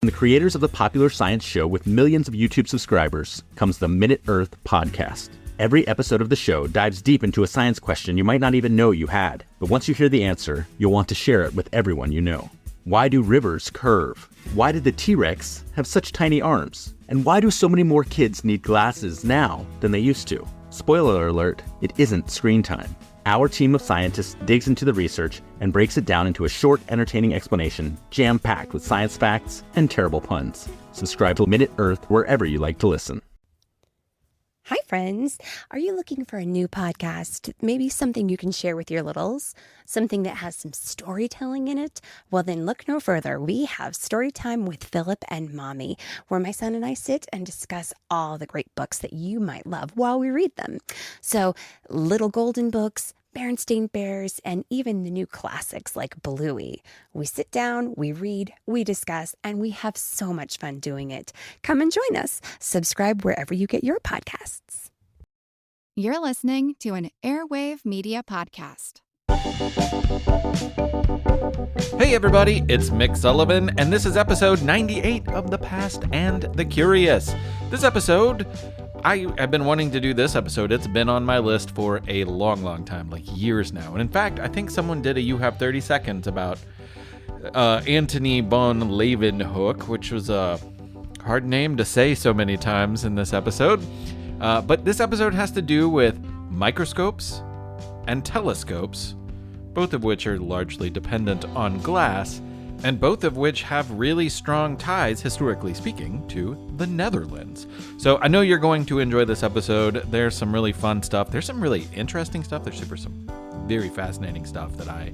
From the creators of the popular science show with millions of YouTube subscribers comes the Minute Earth podcast. Every episode of the show dives deep into a science question you might not even know you had. But once you hear the answer, you'll want to share it with everyone you know. Why do rivers curve? Why did the T-Rex have such tiny arms? And why do so many more kids need glasses now than they used to? Spoiler alert, it isn't screen time. Our team of scientists digs into the research and breaks it down into a short, entertaining explanation, jam-packed with science facts and terrible puns. Subscribe to Minute Earth wherever you like to listen. Hi, friends. Are you looking for a new podcast? Maybe something you can share with your littles? Something that has some storytelling in it? Well, then look no further. We have Storytime with Philip and Mommy, where my son and I sit and discuss all the great books that you might love while we read them. So, Little Golden Books, Berenstain Bears, and even the new classics like Bluey. We sit down, we read, we discuss, and we have so much fun doing it. Come and join us. Subscribe wherever you get your podcasts. You're listening to an Airwave Media Podcast. Hey everybody, it's Mick Sullivan, and this is episode 98 of The Past and the Curious. This episode, I've been wanting to do this episode. It's been on my list for a long time, like years now. And in fact, I think someone did a You Have 30 Seconds about Antonie von Leeuwenhoek, which was a hard name to say so many times in this episode. But this episode has to do with microscopes and telescopes, both of which are largely dependent on glass, and both of which have really strong ties, historically speaking, to the Netherlands. So I know you're going to enjoy this episode. There's some really fun stuff. There's some really interesting stuff. There's some very fascinating stuff that I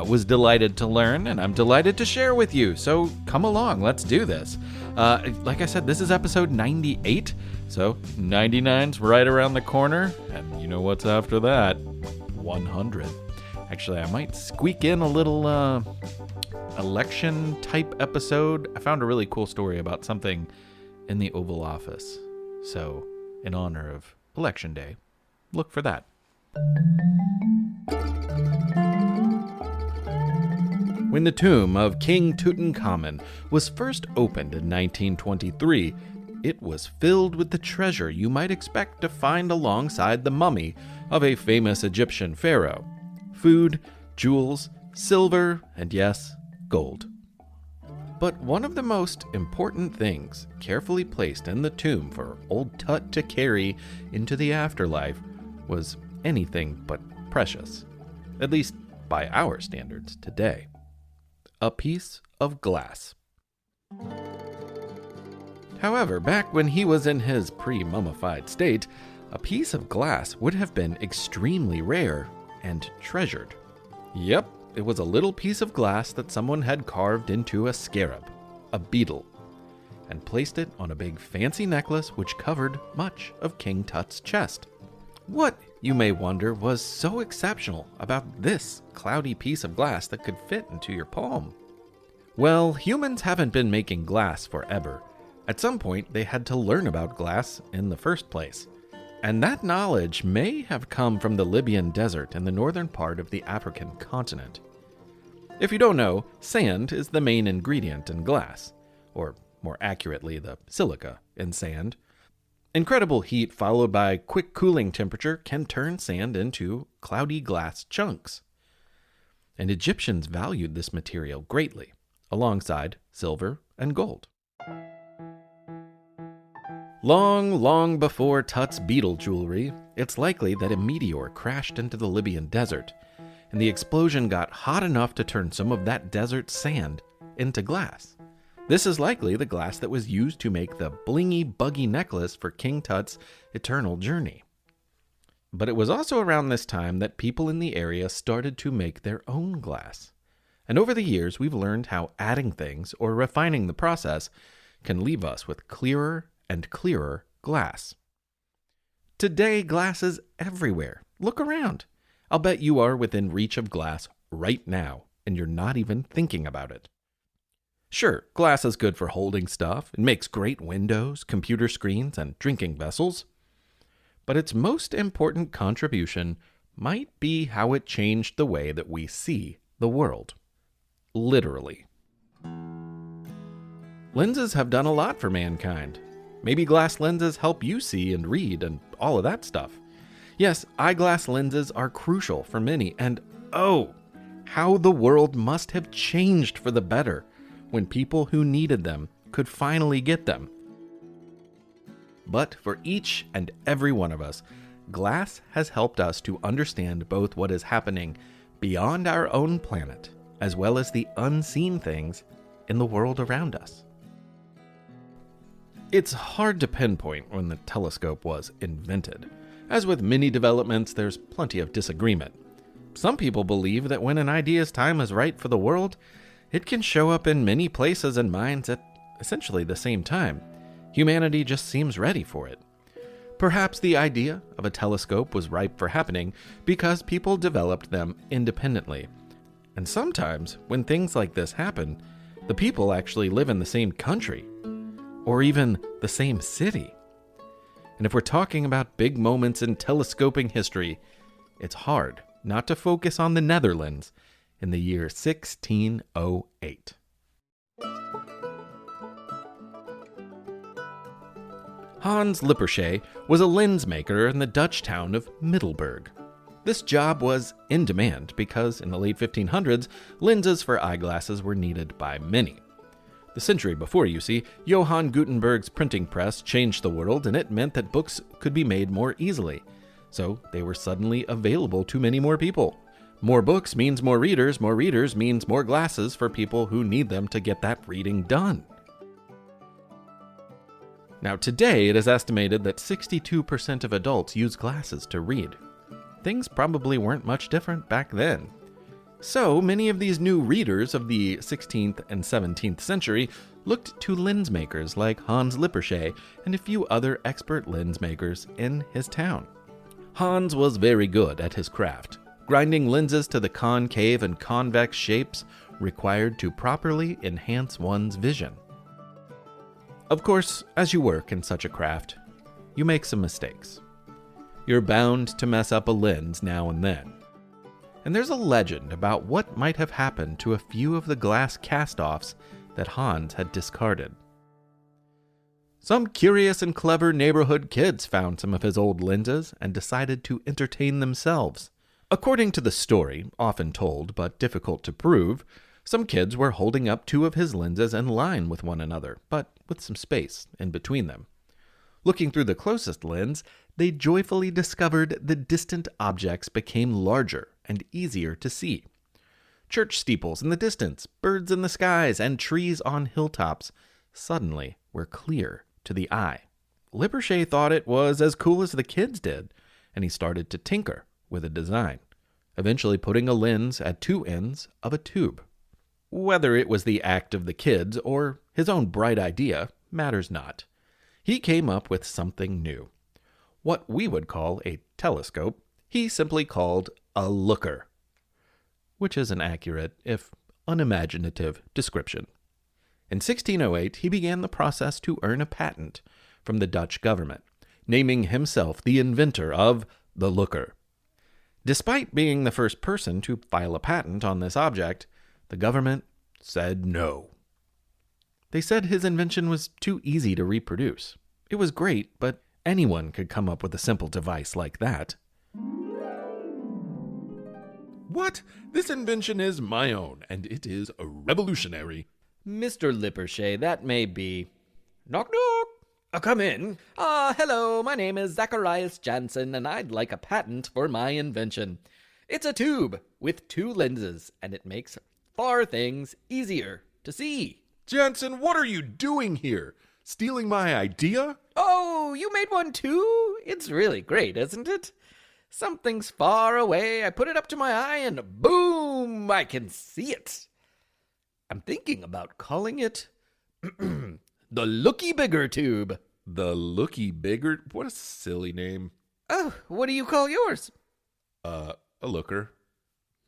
was delighted to learn, and I'm delighted to share with you. So come along, let's do this. Like I said, this is episode 98, so 99's right around the corner, and you know what's after that? 100. Actually, I might squeak in a little election type episode. I found a really cool story about something in the Oval Office. So, in honor of Election Day, look for that. When the tomb of King Tutankhamun was first opened in 1923, it was filled with the treasure you might expect to find alongside the mummy of a famous Egyptian pharaoh. Food, jewels, silver, and yes, gold. But one of the most important things carefully placed in the tomb for old Tut to carry into the afterlife was anything but precious, at least by our standards today. A piece of glass. However, back when he was in his pre-mummified state, a piece of glass would have been extremely rare and treasured. Yep, it was a little piece of glass that someone had carved into a scarab, a beetle, and placed it on a big fancy necklace which covered much of King Tut's chest. What, you may wonder, was so exceptional about this cloudy piece of glass that could fit into your palm? Well, humans haven't been making glass forever. At some point, they had to learn about glass in the first place. And that knowledge may have come from the Libyan desert in the northern part of the African continent. If you don't know, sand is the main ingredient in glass, or more accurately, the silica in sand. Incredible heat followed by quick cooling temperature can turn sand into cloudy glass chunks. And Egyptians valued this material greatly, alongside silver and gold. Long before Tut's beetle jewelry, it's likely that a meteor crashed into the Libyan desert, and the explosion got hot enough to turn some of that desert sand into glass. This is likely the glass that was used to make the blingy, buggy necklace for King Tut's eternal journey. But it was also around this time that people in the area started to make their own glass. And over the years, we've learned how adding things or refining the process can leave us with clearer and clearer glass. Today, glass is everywhere. Look around. I'll bet you are within reach of glass right now, and you're not even thinking about it. Sure, glass is good for holding stuff. It makes great windows, computer screens, and drinking vessels. But its most important contribution might be how it changed the way that we see the world. Literally. Lenses have done a lot for mankind. Maybe glass lenses help you see and read and all of that stuff. Yes, eyeglass lenses are crucial for many, and oh, how the world must have changed for the better when people who needed them could finally get them. But for each and every one of us, glass has helped us to understand both what is happening beyond our own planet, as well as the unseen things in the world around us. It's hard to pinpoint when the telescope was invented. As with many developments, there's plenty of disagreement. Some people believe that when an idea's time is right for the world, it can show up in many places and minds at essentially the same time. Humanity just seems ready for it. Perhaps the idea of a telescope was ripe for happening because people developed them independently. And sometimes, when things like this happen, the people actually live in the same country, or even the same city. And if we're talking about big moments in telescoping history, it's hard not to focus on the Netherlands in the year 1608. Hans Lippershay was a lens maker in the Dutch town of Middelburg. This job was in demand because in the late 1500s, lenses for eyeglasses were needed by many. The century before, you see, Johann Gutenberg's printing press changed the world, and it meant that books could be made more easily. So they were suddenly available to many more people. More books means more readers means more glasses for people who need them to get that reading done. Now today, it is estimated that 62% of adults use glasses to read. Things probably weren't much different back then. So many of these new readers of the 16th and 17th century looked to lens makers like Hans Lippershay and a few other expert lens makers in his town. Hans was very good at his craft, grinding lenses to the concave and convex shapes required to properly enhance one's vision. Of course, as you work in such a craft, you make some mistakes. You're bound to mess up a lens now and then. And there's a legend about what might have happened to a few of the glass cast-offs that Hans had discarded. Some curious and clever neighborhood kids found some of his old lenses and decided to entertain themselves. According to the story, often told but difficult to prove, some kids were holding up two of his lenses in line with one another, but with some space in between them. Looking through the closest lens, they joyfully discovered the distant objects became larger and easier to see. Church steeples in the distance, birds in the skies, and trees on hilltops suddenly were clear to the eye. Lippershay thought it was as cool as the kids did, and he started to tinker with a design, eventually putting a lens at two ends of a tube. Whether it was the act of the kids or his own bright idea matters not. He came up with something new. What we would call a telescope, he simply called a looker, which is an accurate, if unimaginative, description. In 1608, he began the process to earn a patent from the Dutch government, naming himself the inventor of the looker. Despite being the first person to file a patent on this object, the government said no. They said his invention was too easy to reproduce. It was great, but anyone could come up with a simple device like that. What? This invention is my own, and it is revolutionary. Mr. Lippershay, that may be. Knock, knock. Come in. Hello, my name is Zacharias Jansen, and I'd like a patent for my invention. It's a tube with two lenses, and it makes far things easier to see. Jansen, what are you doing here? Stealing my idea? Oh, you made one too? It's really great, isn't it? Something's far away, I put it up to my eye, and boom, I can see it. I'm thinking about calling it the Looky Bigger Tube. The Looky Bigger? What a silly name. Oh, what do you call yours? A looker.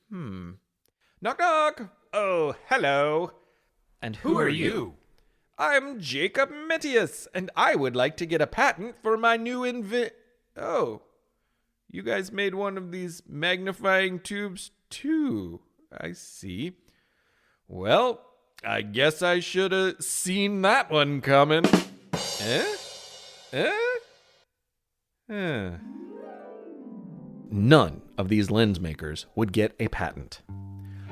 Knock, knock. Oh, hello. And who are you? I'm Jacob Metius, and I would like to get a patent for my new Oh, you guys made one of these magnifying tubes too. I see. Well, I guess I should have seen that one coming. None of these lens makers would get a patent.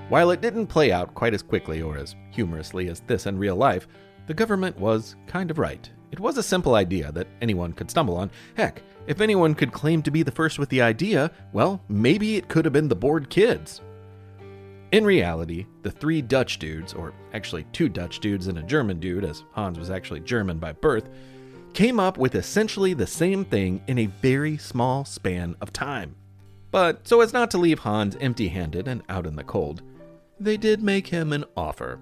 While it didn't play out quite as quickly or as humorously as this in real life, the government was kind of right. It was a simple idea that anyone could stumble on. Heck, if anyone could claim to be the first with the idea, well, maybe it could have been the bored kids. In reality, the 3 Dutch dudes, or actually 2 Dutch dudes and a German dude, as Hans was actually German by birth, came up with essentially the same thing in a very small span of time. But so as not to leave Hans empty-handed and out in the cold, they did make him an offer.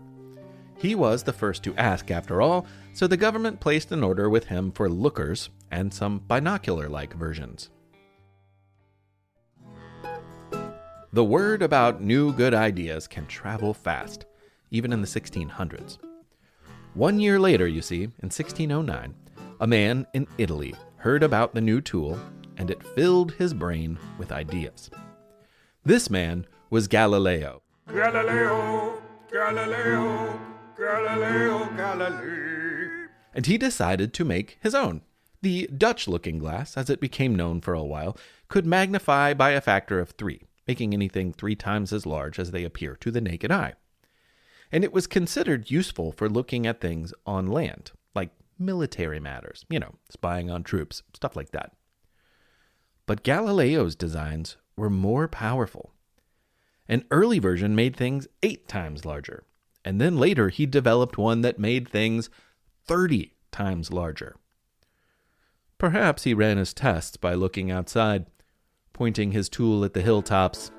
He was the first to ask, after all, so the government placed an order with him for lookers and some binocular-like versions. The word about new good ideas can travel fast, even in the 1600s. 1 year later, you see, in 1609, a man in Italy heard about the new tool, and it filled his brain with ideas. This man was Galileo. Galileo, Galileo, Galileo, Galileo. And he decided to make his own. The Dutch looking glass, as it became known for a while, could magnify by a factor of 3, making anything 3 times as large as they appear to the naked eye. And it was considered useful for looking at things on land, like military matters, spying on troops, stuff like that. But Galileo's designs were more powerful. An early version made things 8 times larger, and then later he developed one that made things 30 times larger. Perhaps he ran his tests by looking outside, pointing his tool at the hilltops.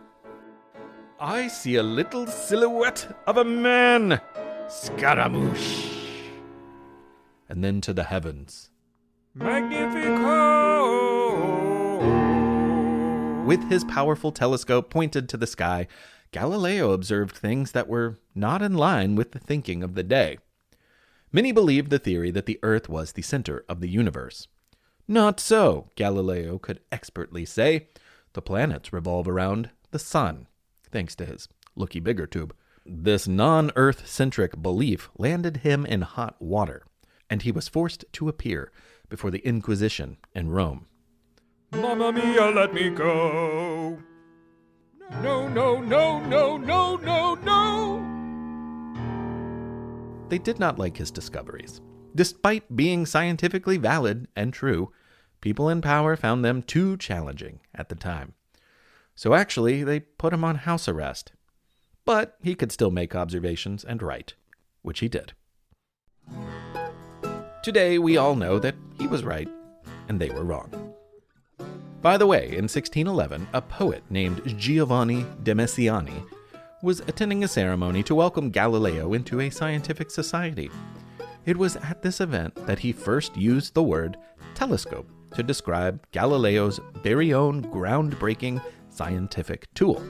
I see a little silhouette of a man, Scaramouche. And then to the heavens. Magnifico! With his powerful telescope pointed to the sky, Galileo observed things that were not in line with the thinking of the day. Many believed the theory that the Earth was the center of the universe. Not so, Galileo could expertly say. The planets revolve around the sun, thanks to his looky-bigger tube. This non-Earth-centric belief landed him in hot water, and he was forced to appear before the Inquisition in Rome. Mamma mia, let me go. No, no, no, no, no, no, no. They did not like his discoveries. Despite being scientifically valid and true, people in power found them too challenging at the time. So actually, they put him on house arrest. But he could still make observations and write, which he did. Today, we all know that he was right, and they were wrong. By the way, in 1611, a poet named Giovanni de Messiani was attending a ceremony to welcome Galileo into a scientific society. It was at this event that he first used the word telescope to describe Galileo's very own groundbreaking scientific tool.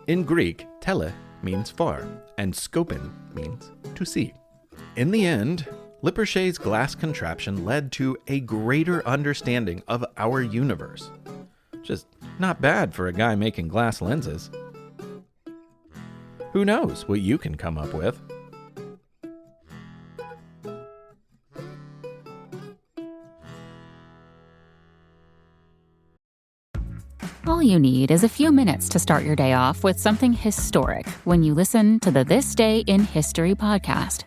In Greek, tele means far, and skopin means to see. In the end, Lippershay's glass contraption led to a greater understanding of our universe. Just not bad for a guy making glass lenses. Who knows what you can come up with? All you need is a few minutes to start your day off with something historic when you listen to the This Day in History podcast.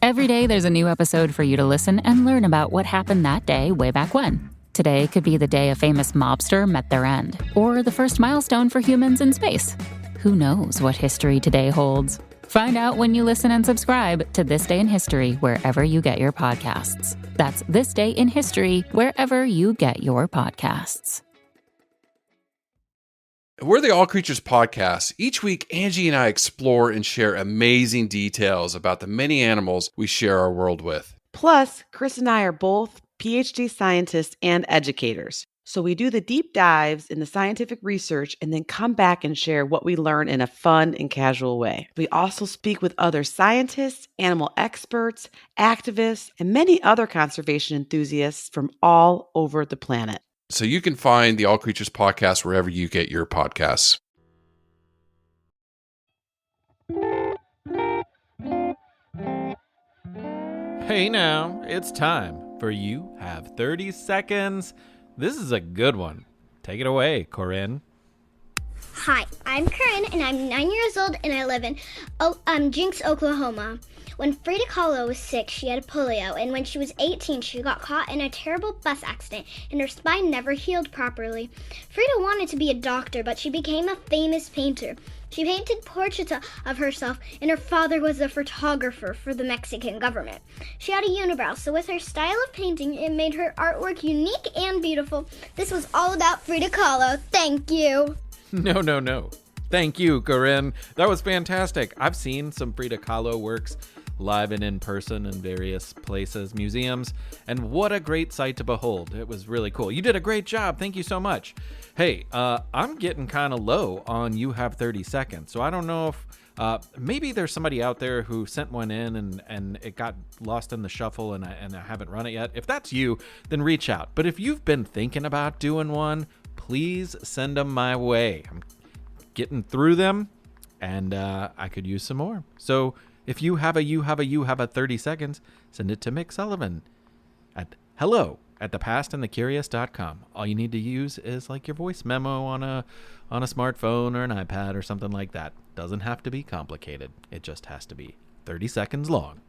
Every day there's a new episode for you to listen and learn about what happened that day way back when. Today could be the day a famous mobster met their end, or the first milestone for humans in space. Who knows what history today holds? Find out when you listen and subscribe to This Day in History wherever you get your podcasts. That's This Day in History wherever you get your podcasts. We're the All Creatures Podcast. Each week, Angie and I explore and share amazing details about the many animals we share our world with. Plus, Chris and I are both PhD scientists and educators. So we do the deep dives in the scientific research and then come back and share what we learn in a fun and casual way. We also speak with other scientists, animal experts, activists, and many other conservation enthusiasts from all over the planet. So you can find the All Creatures Podcast wherever you get your podcasts. Hey now, it's time for You Have 30 Seconds. This is a good one. Take it away, Corinne. Hi, I'm Corinne, and I'm 9 years old, and I live in Jinx, Oklahoma. When Frida Kahlo was 6, she had polio, and when she was 18, she got caught in a terrible bus accident, and her spine never healed properly. Frida wanted to be a doctor, but she became a famous painter. She painted portraits of herself, and her father was a photographer for the Mexican government. She had a unibrow, so with her style of painting, it made her artwork unique and beautiful. This was all about Frida Kahlo. Thank you. No. Thank you, Corinne. That was fantastic. I've seen some Frida Kahlo works live and in person in various places, museums, and what a great sight to behold. It was really cool. You did a great job. Thank you so much. Hey, I'm getting kind of low on You Have 30 Seconds, so I don't know if maybe there's somebody out there who sent one in and it got lost in the shuffle and I haven't run it yet. If that's you, then reach out. But if you've been thinking about doing one, please send them my way. I'm getting through them, and I could use some more. So if you have a 30 seconds, send it to Mick Sullivan at hello@thepastandthecurious.com. All you need to use is like your voice memo on a smartphone or an iPad or something like that. Doesn't have to be complicated. It just has to be 30 seconds long.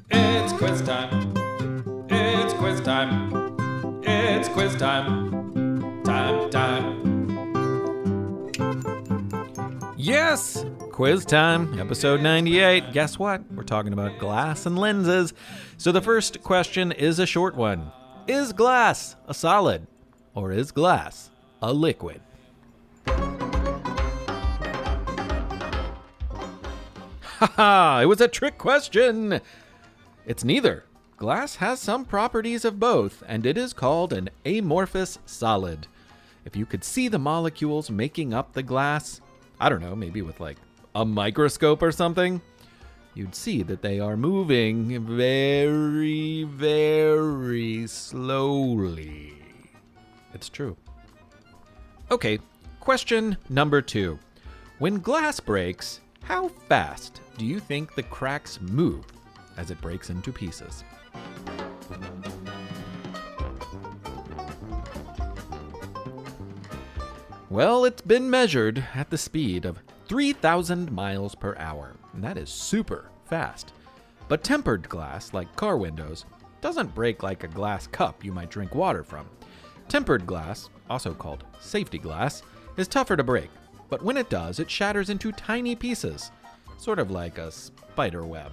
It's quiz time. It's quiz time. It's quiz time. Time. Yes! Quiz time, episode 98. Guess what? We're talking about glass and lenses. So the first question is a short one. Is glass a solid or is glass a liquid? Haha, it was a trick question. It's neither. Glass has some properties of both, and it is called an amorphous solid. If you could see the molecules making up the glass, I don't know, maybe with like a microscope or something, you'd see that they are moving very, very slowly. It's true. Okay, question number 2. When glass breaks, how fast do you think the cracks move as it breaks into pieces? Well, it's been measured at the speed of 3,000 miles per hour, and that is super fast. But tempered glass, like car windows, doesn't break like a glass cup you might drink water from. Tempered glass, also called safety glass, is tougher to break, but when it does, it shatters into tiny pieces, sort of like a spider web.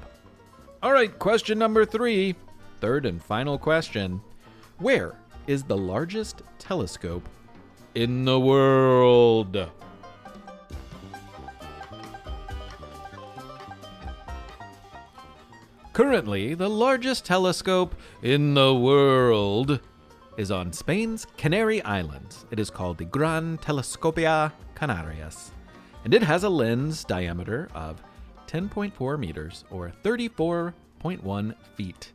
All right, question number 3, third and final question. Where is the largest telescope in the world? Currently, the largest telescope in the world is on Spain's Canary Islands. It is called the Gran Telescopia Canarias, and it has a lens diameter of 10.4 meters or 34.1 feet.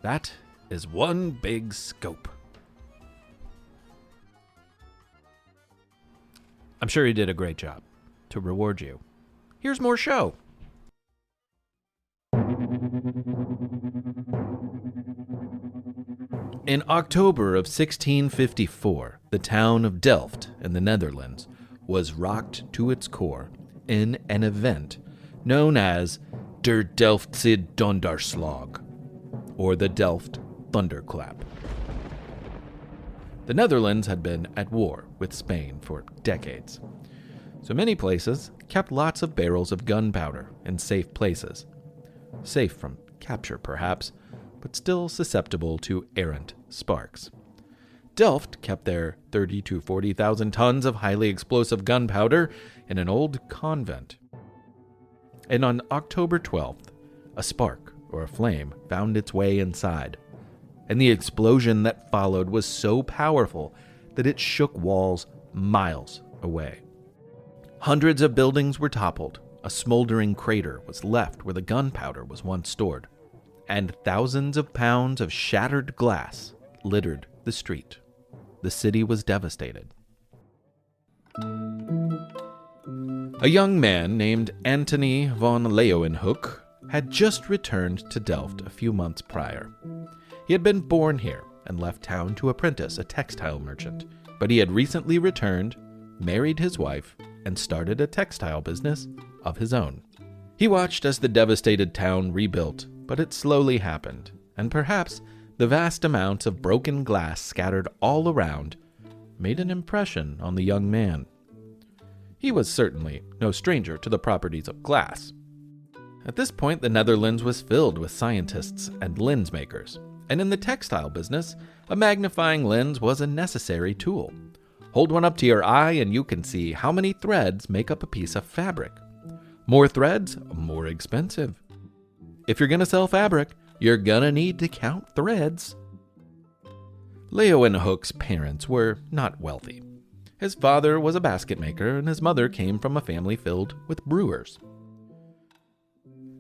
That is one big scope. I'm sure you did a great job. To reward you, here's more show. In October of 1654, the town of Delft in the Netherlands was rocked to its core in an event known as Der Delftse Donderslag, or the Delft Thunderclap. The Netherlands had been at war with Spain for decades, so many places kept lots of barrels of gunpowder in safe places. Safe from capture, perhaps, but still susceptible to errant sparks. Delft kept their 30,000 to 40,000 tons of highly explosive gunpowder in an old convent. And on October 12th, a spark or a flame found its way inside, and the explosion that followed was so powerful that it shook walls miles away. Hundreds of buildings were toppled, a smoldering crater was left where the gunpowder was once stored, and thousands of pounds of shattered glass littered the street. The city was devastated. A young man named Antonie von Leeuwenhoek had just returned to Delft a few months prior. He had been born here and left town to apprentice a textile merchant, but he had recently returned, married his wife, and started a textile business of his own. He watched as the devastated town rebuilt, but it slowly happened, and perhaps the vast amounts of broken glass scattered all around made an impression on the young man. He was certainly no stranger to the properties of glass. At this point, the Netherlands was filled with scientists and lens makers, and in the textile business, a magnifying lens was a necessary tool. Hold one up to your eye and you can see how many threads make up a piece of fabric. More threads, more expensive. If you're going to sell fabric, you're going to need to count threads. Leeuwenhoek's parents were not wealthy. His father was a basket maker and his mother came from a family filled with brewers.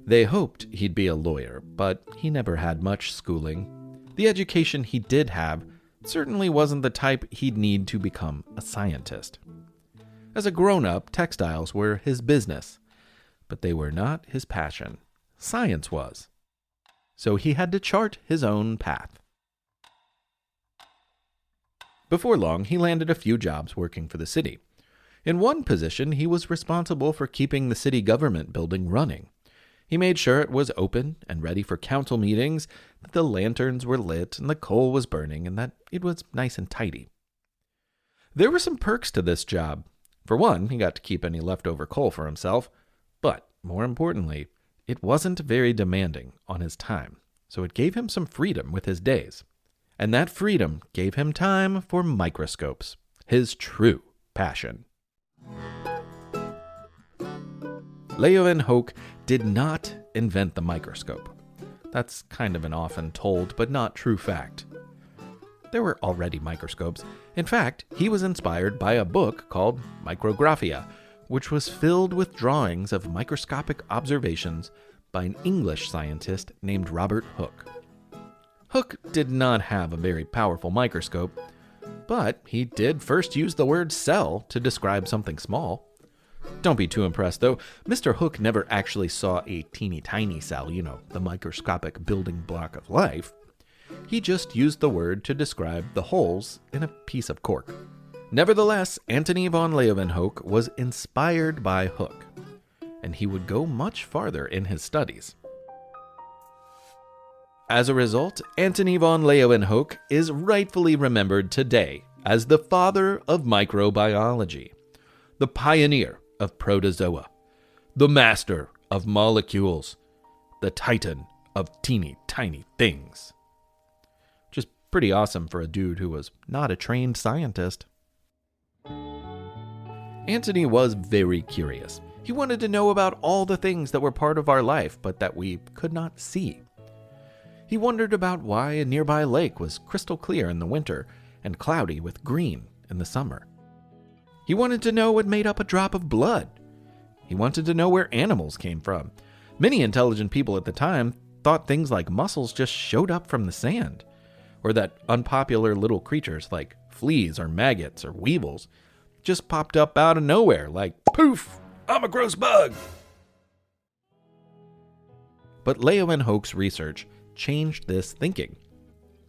They hoped he'd be a lawyer, but he never had much schooling. The education he did have certainly wasn't the type he'd need to become a scientist. As a grown-up, textiles were his business, but they were not his passion. Science was. So he had to chart his own path. Before long, he landed a few jobs working for the city. In one position, he was responsible for keeping the city government building running. He made sure it was open and ready for council meetings, that the lanterns were lit and the coal was burning, and that it was nice and tidy. There were some perks to this job. For one, he got to keep any leftover coal for himself, but more importantly, it wasn't very demanding on his time, so it gave him some freedom with his days. And that freedom gave him time for microscopes, his true passion. Leeuwenhoek did not invent the microscope. That's kind of an often told but not true fact. There were already microscopes. In fact, he was inspired by a book called Micrographia, which was filled with drawings of microscopic observations by an English scientist named Robert Hooke. Hooke did not have a very powerful microscope, but he did first use the word cell to describe something small. Don't be too impressed, though. Mr. Hooke never actually saw a teeny tiny cell, the microscopic building block of life. He just used the word to describe the holes in a piece of cork. Nevertheless, Antonie von Leeuwenhoek was inspired by Hooke, and he would go much farther in his studies. As a result, Antonie von Leeuwenhoek is rightfully remembered today as the father of microbiology, the pioneer of protozoa, the master of molecules, the titan of teeny tiny things. Just pretty awesome for a dude who was not a trained scientist. Antonie was very curious. He wanted to know about all the things that were part of our life, but that we could not see. He wondered about why a nearby lake was crystal clear in the winter and cloudy with green in the summer. He wanted to know what made up a drop of blood. He wanted to know where animals came from. Many intelligent people at the time thought things like mussels just showed up from the sand, or that unpopular little creatures like fleas or maggots or weevils just popped up out of nowhere like, poof, I'm a gross bug. But Leeuwenhoek's research changed this thinking.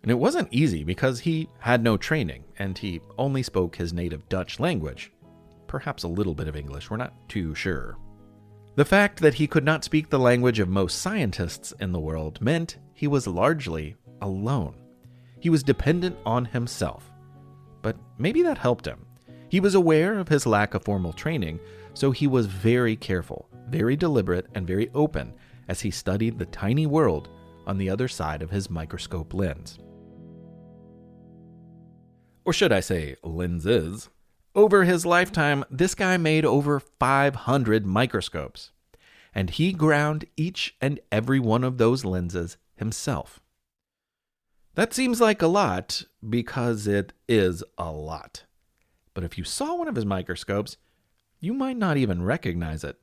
And it wasn't easy because he had no training and he only spoke his native Dutch language. Perhaps a little bit of English, we're not too sure. The fact that he could not speak the language of most scientists in the world meant he was largely alone. He was dependent on himself. But maybe that helped him. He was aware of his lack of formal training, so he was very careful, very deliberate, and very open as he studied the tiny world on the other side of his microscope lens. Or should I say lenses? Over his lifetime, this guy made over 500 microscopes, and he ground each and every one of those lenses himself. That seems like a lot because it is a lot. But if you saw one of his microscopes, you might not even recognize it.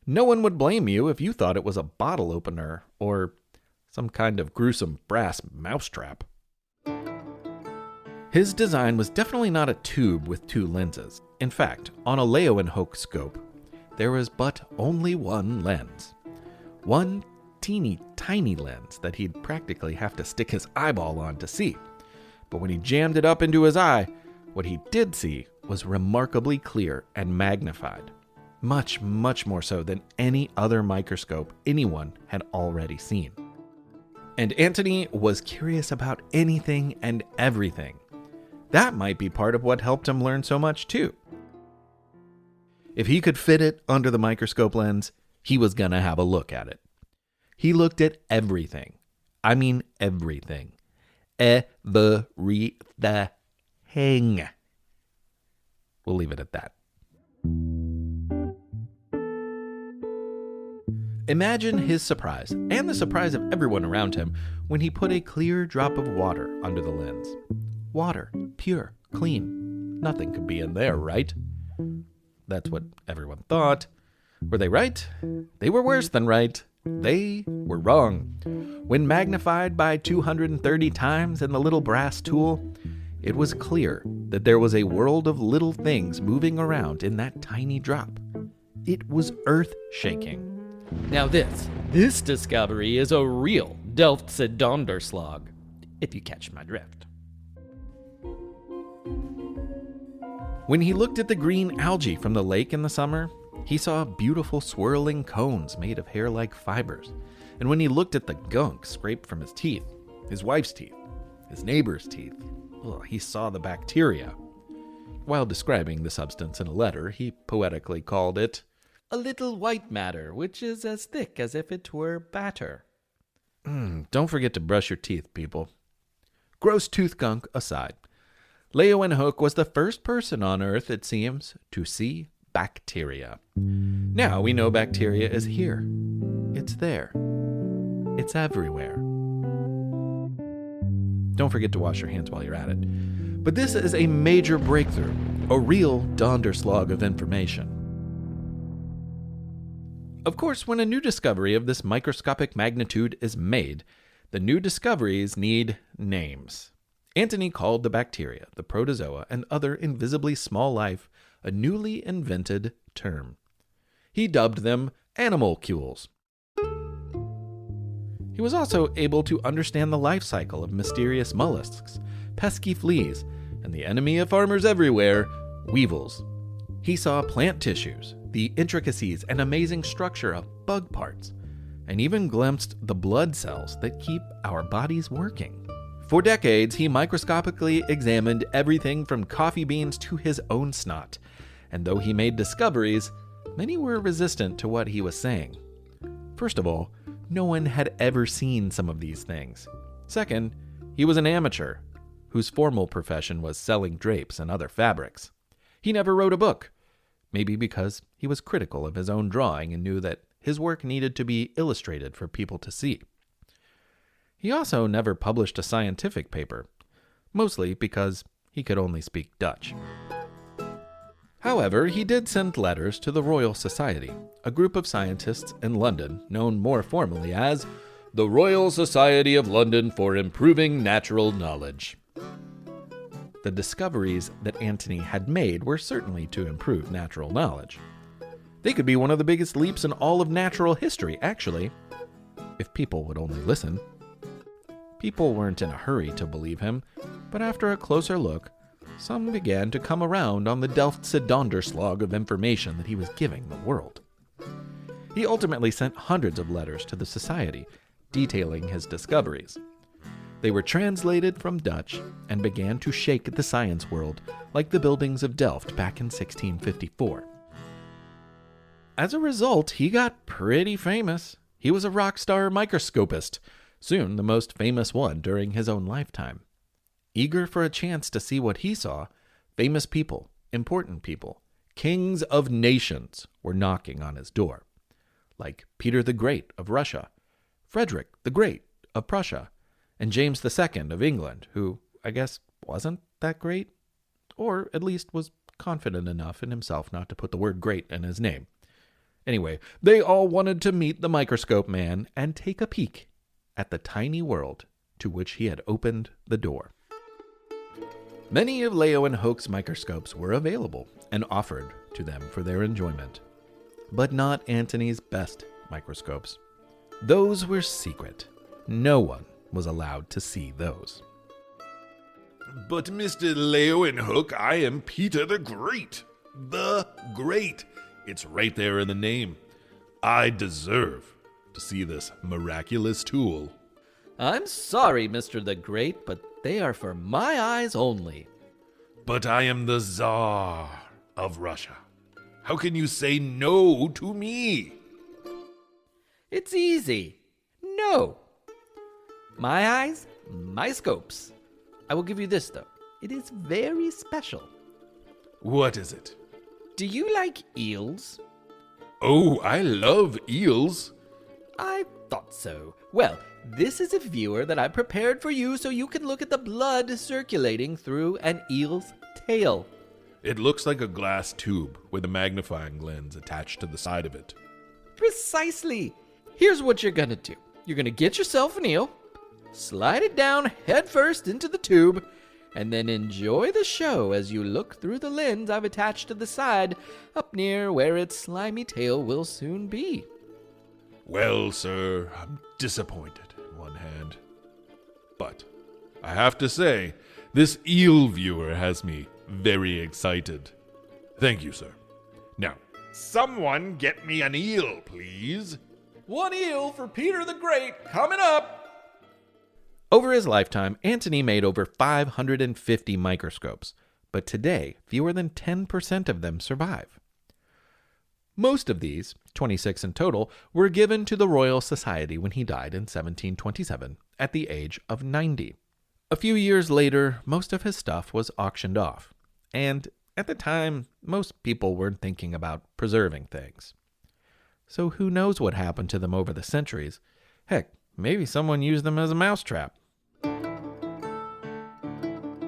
No one would blame you if you thought it was a bottle opener or some kind of gruesome brass mousetrap. His design was definitely not a tube with two lenses. In fact, on a Leeuwenhoek scope, there was but only one lens. One teeny tiny lens that he'd practically have to stick his eyeball on to see. But when he jammed it up into his eye, what he did see was remarkably clear and magnified. Much, much more so than any other microscope anyone had already seen. And Antonie was curious about anything and everything. That might be part of what helped him learn so much too. If he could fit it under the microscope lens, he was gonna have a look at it. He looked at everything. I mean everything. Everything. We'll leave it at that. Imagine his surprise, and the surprise of everyone around him, when he put a clear drop of water under the lens. Water, pure, clean. Nothing could be in there, right? That's what everyone thought. Were they right? They were worse than right. They were wrong. When magnified by 230 times in the little brass tool, it was clear that there was a world of little things moving around in that tiny drop. It was earth-shaking. Now this discovery is a real Delftse donderslag, if you catch my drift. When he looked at the green algae from the lake in the summer, he saw beautiful swirling cones made of hair-like fibers. And when he looked at the gunk scraped from his teeth, his wife's teeth, his neighbor's teeth, he saw the bacteria. While describing the substance in a letter, he poetically called it a little white matter, which is as thick as if it were batter. Don't forget to brush your teeth, people. Gross tooth gunk aside, Leeuwenhoek was the first person on Earth, it seems, to see bacteria. Now we know bacteria is here. It's there. It's everywhere. Don't forget to wash your hands while you're at it. But this is a major breakthrough, a real donderslag of information. Of course, when a new discovery of this microscopic magnitude is made, the new discoveries need names. Antonie called the bacteria, the protozoa, and other invisibly small life a newly invented term. He dubbed them animalcules. He was also able to understand the life cycle of mysterious mollusks, pesky fleas, and the enemy of farmers everywhere, weevils. He saw plant tissues, the intricacies and amazing structure of bug parts, and even glimpsed the blood cells that keep our bodies working. For decades, he microscopically examined everything from coffee beans to his own snot, and though he made discoveries, many were resistant to what he was saying. First of all, no one had ever seen some of these things. Second, he was an amateur, whose formal profession was selling drapes and other fabrics. He never wrote a book, maybe because he was critical of his own drawing and knew that his work needed to be illustrated for people to see. He also never published a scientific paper, mostly because he could only speak Dutch. However, he did send letters to the Royal Society, a group of scientists in London known more formally as the Royal Society of London for Improving Natural Knowledge. The discoveries that Antonie had made were certainly to improve natural knowledge. They could be one of the biggest leaps in all of natural history, actually, if people would only listen. People weren't in a hurry to believe him, but after a closer look, some began to come around on the Delftse donderslag of information that he was giving the world. He ultimately sent hundreds of letters to the Society, detailing his discoveries. They were translated from Dutch and began to shake the science world like the buildings of Delft back in 1654. As a result, he got pretty famous. He was a rock star microscopist, soon the most famous one during his own lifetime. Eager for a chance to see what he saw, famous people, important people, kings of nations were knocking on his door. Like Peter the Great of Russia, Frederick the Great of Prussia, and James II of England, who, I guess, wasn't that great, or at least was confident enough in himself not to put the word great in his name. Anyway, they all wanted to meet the microscope man and take a peek at the tiny world to which he had opened the door. Many of Leeuwenhoek's microscopes were available and offered to them for their enjoyment, but not Antonie's best microscopes. Those were secret. No one was allowed to see those. But Mr. Leeuwenhoek, I am Peter the Great. The Great. It's right there in the name. I deserve to see this miraculous tool. I'm sorry, Mr. the Great, but they are for my eyes only. But I am the Tsar of Russia. How can you say no to me? It's easy. No. My eyes, my scopes. I will give you this, though. It is very special. What is it? Do you like eels? Oh, I love eels. I thought so. Well, this is a viewer that I prepared for you so you can look at the blood circulating through an eel's tail. It looks like a glass tube with a magnifying lens attached to the side of it. Precisely. Here's what you're gonna do. You're gonna get yourself an eel, slide it down head first into the tube, and then enjoy the show as you look through the lens I've attached to the side up near where its slimy tail will soon be. Well, sir, I'm disappointed in one hand. But I have to say, this eel viewer has me very excited. Thank you, sir. Now, someone get me an eel, please. One eel for Peter the Great coming up. Over his lifetime, Antonie made over 550 microscopes, but today, fewer than 10% of them survive. Most of these, 26 in total, were given to the Royal Society when he died in 1727 at the age of 90. A few years later, most of his stuff was auctioned off, and at the time, most people weren't thinking about preserving things. So who knows what happened to them over the centuries? Heck, maybe someone used them as a mousetrap.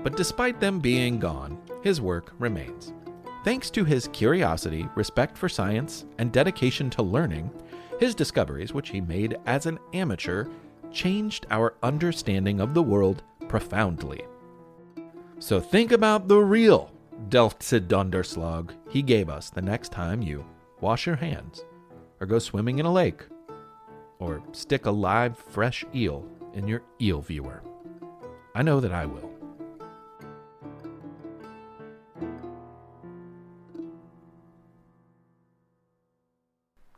But despite them being gone, his work remains. Thanks to his curiosity, respect for science, and dedication to learning, his discoveries, which he made as an amateur, changed our understanding of the world profoundly. So think about the real Delftse Donderslag he gave us the next time you wash your hands, or go swimming in a lake, or stick a live, fresh eel in your eel viewer. I know that I will.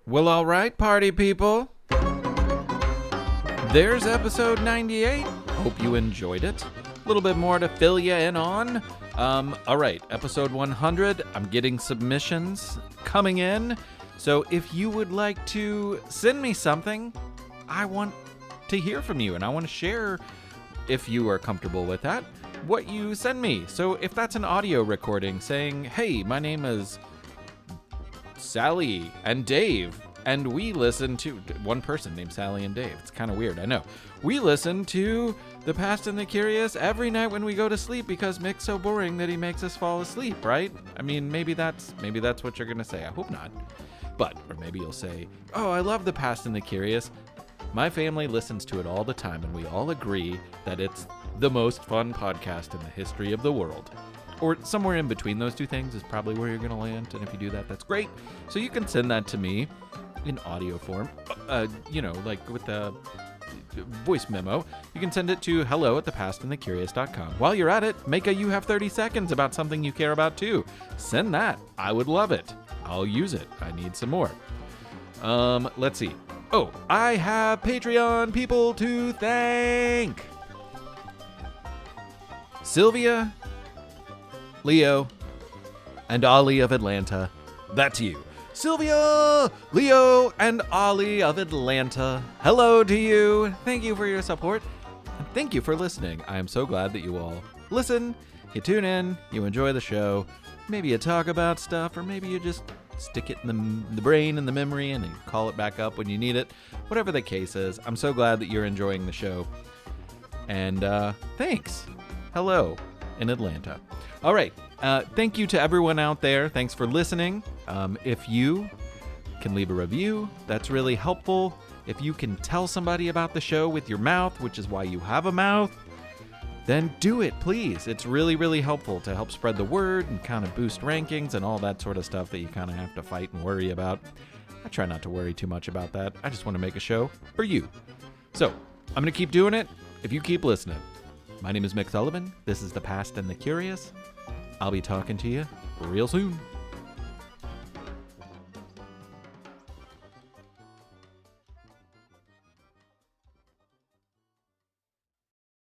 Well, all right, party people. There's episode 98. Hope you enjoyed it. A little bit more to fill you in on. All right, episode 100. I'm getting submissions coming in. So if you would like to send me something, I want to hear from you, and I want to share, if you are comfortable with that, what you send me. So if that's an audio recording saying, hey, my name is Sally and Dave, and we listen to one person named Sally and Dave. It's kind of weird, I know. We listen to The Past and the Curious every night when we go to sleep because Mick's so boring that he makes us fall asleep, right? I mean, maybe that's what you're gonna say. I hope not. But, or maybe you'll say, oh, I love The Past and the Curious. My family listens to it all the time, and we all agree that it's the most fun podcast in the history of the world. Or somewhere in between those two things is probably where you're going to land, and if you do that, that's great. So you can send that to me in audio form, like with a voice memo. You can send it to hello@thepastandthecurious.com. While you're at it, make a You Have 30 Seconds about something you care about too. Send that. I would love it. I'll use it. I need some more. Let's see. Oh, I have Patreon people to thank. Sylvia, Leo, and Ollie of Atlanta. That's you. Sylvia, Leo, and Ollie of Atlanta. Hello to you. Thank you for your support. And thank you for listening. I am so glad that you all listen, you tune in, you enjoy the show. Maybe you talk about stuff, or maybe you just stick it in the brain and the memory and then call it back up when you need it. Whatever the case is, I'm so glad that you're enjoying the show. And thanks. Hello in Atlanta. All right. Thank you to everyone out there. Thanks for listening. If you can leave a review, that's really helpful. If you can tell somebody about the show with your mouth, which is why you have a mouth, then do it, please. It's really, really helpful to help spread the word and kind of boost rankings and all that sort of stuff that you kind of have to fight and worry about. I try not to worry too much about that. I just want to make a show for you. So, I'm going to keep doing it if you keep listening. My name is Mick Sullivan. This is The Past and the Curious. I'll be talking to you real soon.